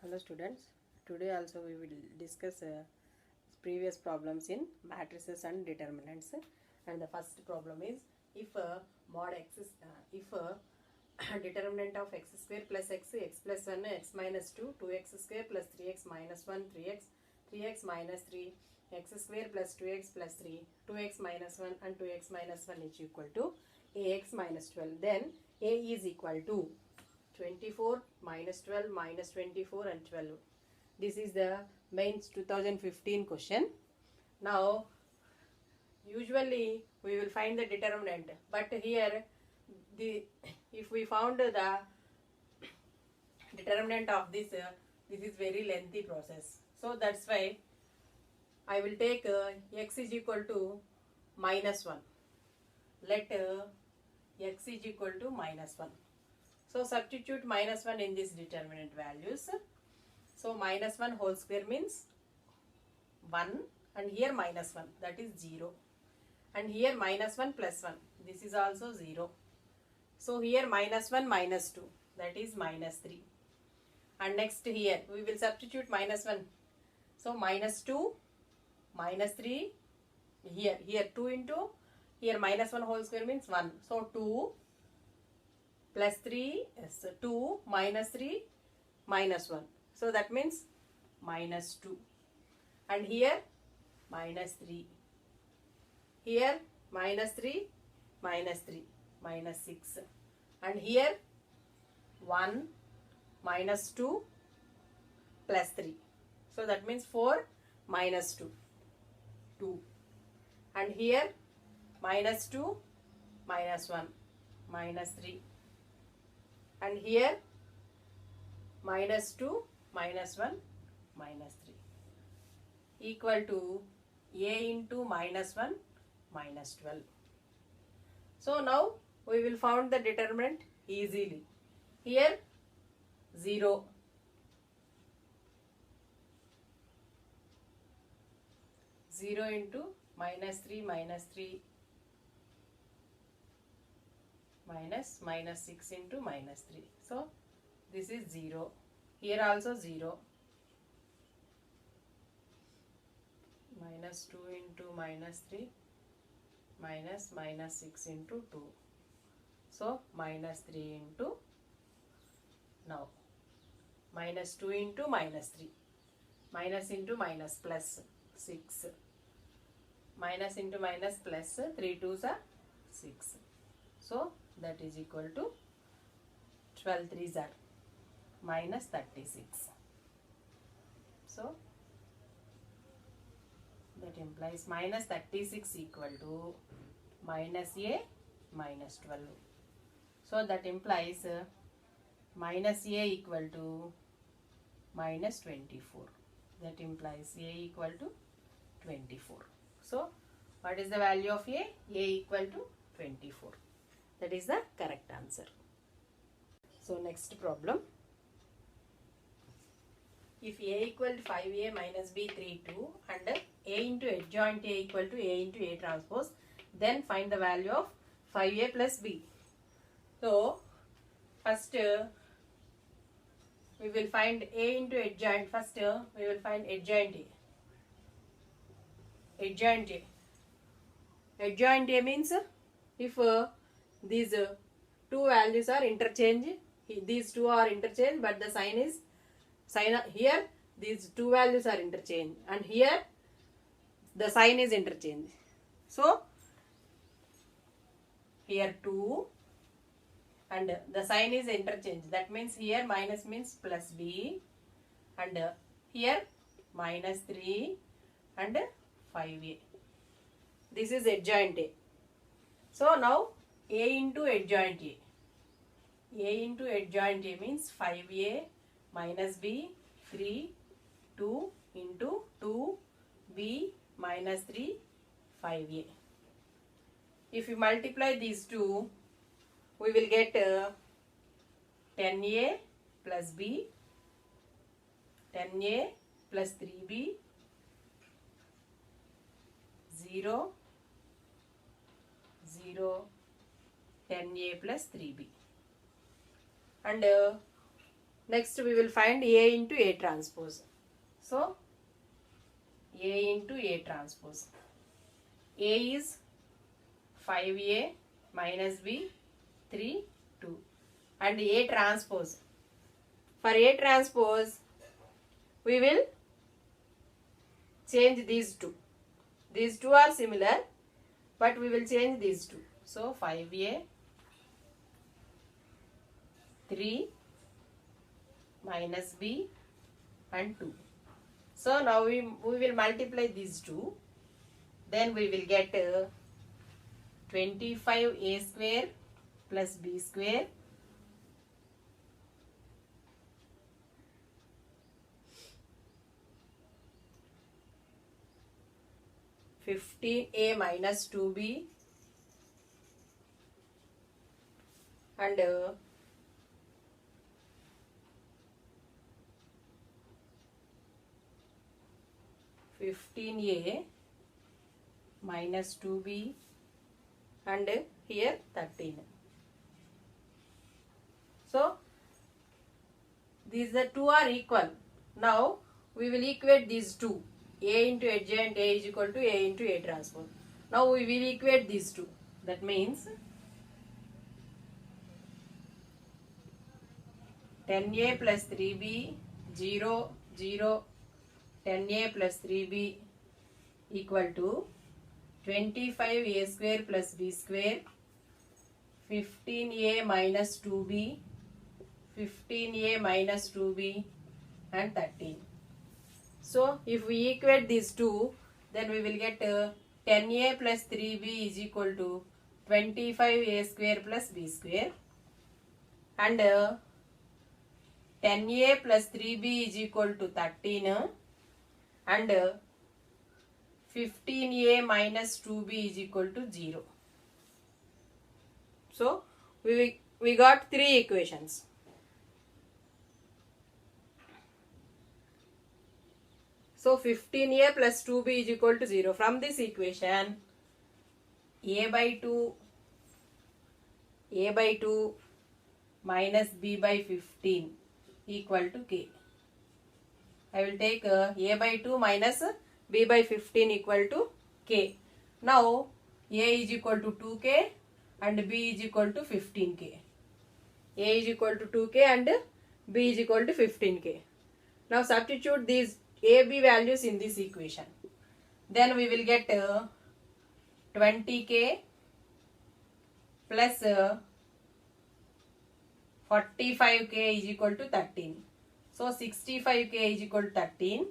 Hello students, today also we will discuss previous problems in matrices and determinants. And the first problem is if mod x is if determinant of x square plus x, x plus 1, x minus 2, 2x square plus 3x minus 1, 3x, 3x minus 3, x square plus 2x plus 3, 2x minus 1 and 2x minus 1 is equal to ax minus 12. Then a is equal to 24 minus 12 minus 24 and 12. This is the mains 2015 question. Now usually we will find the determinant, but here if we found the determinant of this is very lengthy process. So that's why I will take x is equal to minus 1. Let x is equal to minus 1. So substitute minus 1 in this determinant values. So minus 1 whole square means 1, and here minus 1, that is 0. And here minus 1 plus 1, this is also 0. So here minus 1 minus 2, that is minus 3. And next here we will substitute minus 1. So minus 2, minus 3, here 2 into, here minus 1 whole square means 1. So 2 plus 3 is 2 minus 3 minus 1. So that means minus 2. And here minus 3. Here minus 3 minus 3 minus 6. And here 1 minus 2 plus 3. So that means 4 minus 2. 2. And here minus 2 minus 1 minus 3. And here minus 2 minus 1 minus 3 equal to a into minus 1 minus 12. So now we will find the determinant easily. Here 0, 0 into minus 3 minus 3 minus 6 into minus 3. So this is 0. Here also 0. Minus 2 into minus 3 minus 6 into 2. So minus 3 into, now minus 2 into minus 3. Minus into minus plus 6. Minus into minus plus 3 2s are 6. So that is equal to 12 3s are minus 36. So that implies minus 36 equal to minus a minus 12. So that implies minus a equal to minus 24. That implies a equal to 24. So what is the value of a? A equal to 24. That is the correct answer. So next problem. If a equal to 5a minus b 3 2 and a into adjoint a equal to a into a transpose, then find the value of 5a plus b. So first we will find a into adjoint. First we will find adjoint a. Adjoint a. Adjoint a means if these two values are interchanged, these two are interchanged, but the sign is here these two values are interchanged, and here the sign is interchanged. So here 2 and the sign is interchanged. That means here minus means plus b, and here minus 3 and 5a. This is adjoint a. So now a into adjoint a. A into adjoint a means 5a minus b 3 2 into 2b minus 3 5a. If you multiply these two, we will get 10a plus b, 10a plus 3b, 0 0 10a plus 3b. And Next we will find A into A transpose. So A into A transpose. A is 5A minus B 3 2 and A transpose. For A transpose we will change these two. These two are similar but we will change these two. So 5A 3 minus B and 2. So now we will multiply these two. Then we will get 25A square plus B square (15A minus 2B) and 15A minus 2B and here 13. So these two are equal. Now we will equate these two. A into adjoint A is equal to A into A transpose. Now we will equate these two. That means 10A plus 3B 0 0 10A plus 3B equal to 25A square plus B square 15A minus 2B 15A minus 2B and 13. So if we equate these two, then we will get 10A plus 3B is equal to 25A square plus B square and 10A plus 3B is equal to 13 and 15A minus 2B is equal to 0. So we got three equations. So 15A plus 2B is equal to 0. From this equation, A by 2 minus B by 15 equal to K. I will take A by 2 minus B by 15 equal to K. Now A is equal to 2K and B is equal to 15K. A is equal to 2K and B is equal to 15K. Now substitute these A, B values in this equation. Then we will get 20K plus 45K is equal to 13. So 65K is equal to 13.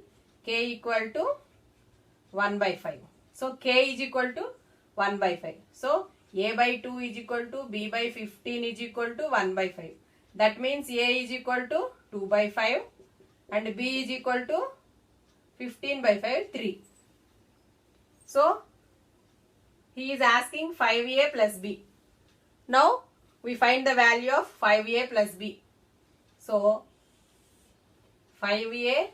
K equal to 1 by 5. So K is equal to 1 by 5. So A by 2 is equal to B by 15 is equal to 1 by 5. That means A is equal to 2 by 5 and B is equal to 15 by 5, 3. So he is asking 5A plus B. Now we find the value of 5A plus B. So 5A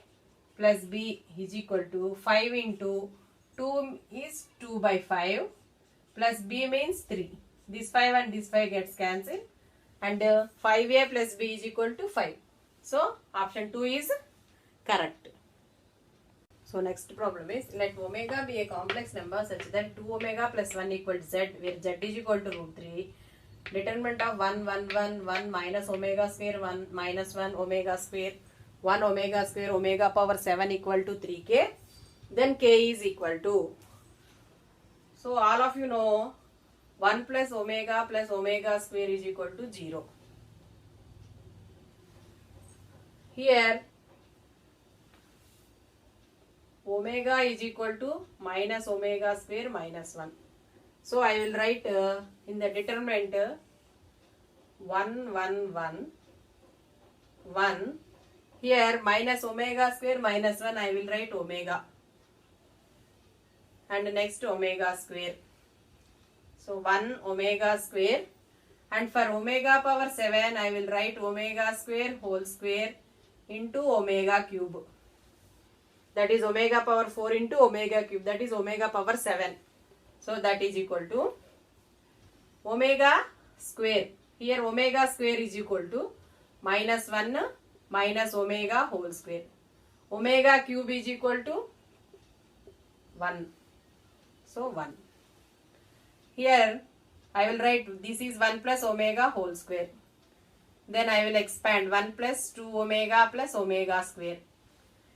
plus B is equal to 5 into 2 is 2 by 5 plus B means 3. This 5 and this 5 gets cancelled and 5A plus B is equal to 5. So option 2 is correct. So next problem is, let omega be a complex number such that 2 omega plus 1 equal to z, where z is equal to root 3. Determinant of 1 1 1 1 minus omega square 1 minus 1 omega square 1 omega square omega power 7 equal to 3k. Then k is equal to, so all of you know 1 plus omega square is equal to 0. Here omega is equal to minus omega square minus 1. So I will write in the determinant 1 1 1 1. Here minus omega square minus 1 I will write omega and next omega square. So 1 omega square, and for omega power 7 I will write omega square whole square into omega cube. That is omega power 4 into omega cube, that is omega power 7. So that is equal to omega square. Here omega square is equal to minus 1 minus omega whole square. Omega cube is equal to 1. So 1. Here I will write this is 1 plus omega whole square. Then I will expand 1 plus 2 omega plus omega square.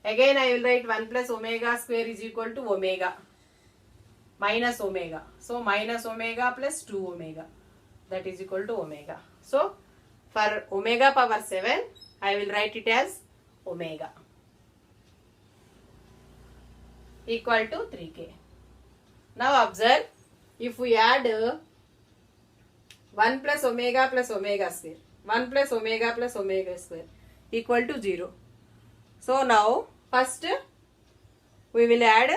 Again I will write 1 plus omega square is equal to omega minus omega. So minus omega plus 2 omega, that is equal to omega. So for omega power 7 I will write it as omega equal to 3k. Now observe, if we add 1 plus omega square, 1 plus omega square equal to 0. So now first we will add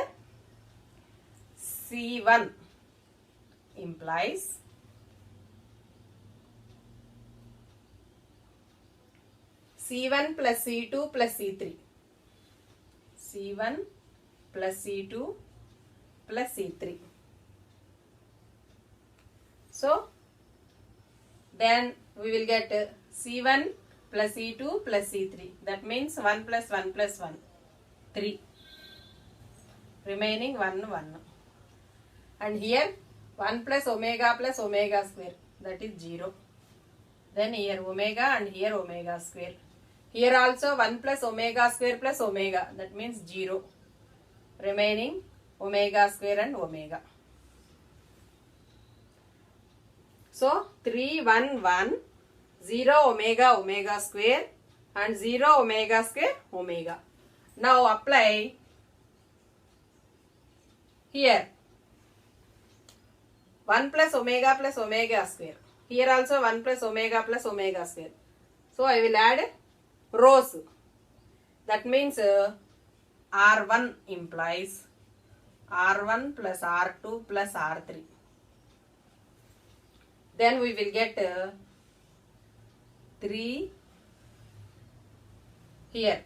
C1 implies C1 plus C2 plus C3. C1 plus C2 plus C3. So then we will get C1 plus C2 plus C3. That means 1 plus 1 plus 1, 3. Remaining 1, 1. And here 1 plus omega square, that is 0. Then here omega and here omega square. Here also 1 plus omega square plus omega, that means 0. Remaining omega square and omega. So 3, 1, 1, 0 omega square and 0 omega square omega. Now apply here 1 plus omega square. Here also 1 plus omega square. So I will add rows. That means R1 implies R1 plus R2 plus R3. Then we will get 3 here.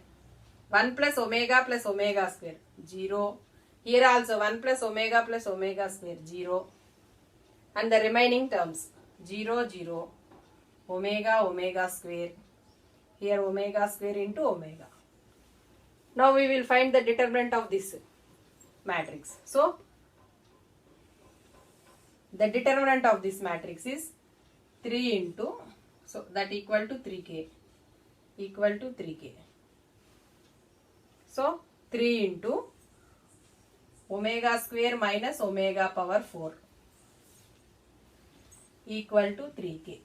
1 plus omega square, 0. Here also 1 plus omega square, 0. And the remaining terms 0, 0, omega square. Here omega square into omega. Now we will find the determinant of this matrix. So the determinant of this matrix is 3 into, so that equal to 3k, equal to 3k. So 3 into omega square minus omega power 4 equal to 3k.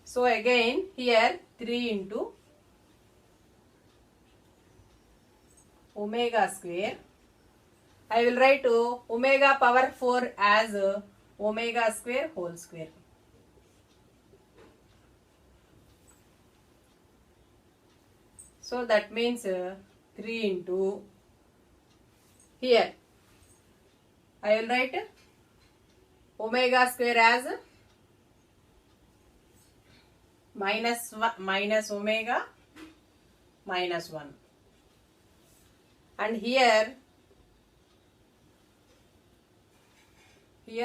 So again here 3 into omega square. I will write omega power 4 as omega square whole square. So that means 3 into, here I will write omega square as minus omega minus 1. And here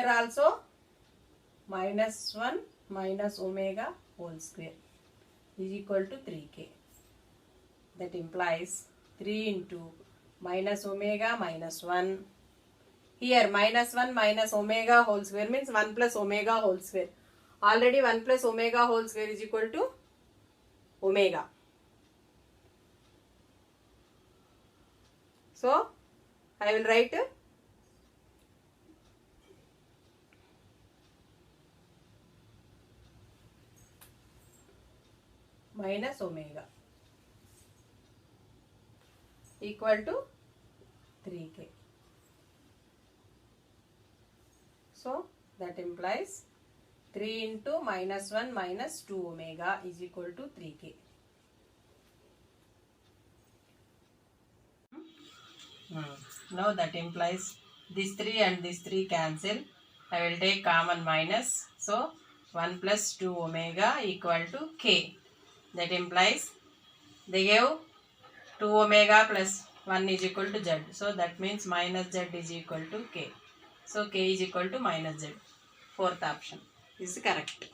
also minus 1 minus omega whole square is equal to 3k. That implies 3 into minus omega minus 1. Here minus 1 minus omega whole square means 1 plus omega whole square. Already 1 plus omega whole square is equal to omega. So I will write minus omega equal to 3k. So that implies 3 into minus 1 minus 2 omega is equal to 3k. Now that implies this 3 and this 3 cancel. I will take common minus. So 1 plus 2 omega equal to k. That implies they gave 2 omega plus 1 is equal to z. So that means minus z is equal to k. So k is equal to minus z. Fourth option is correct.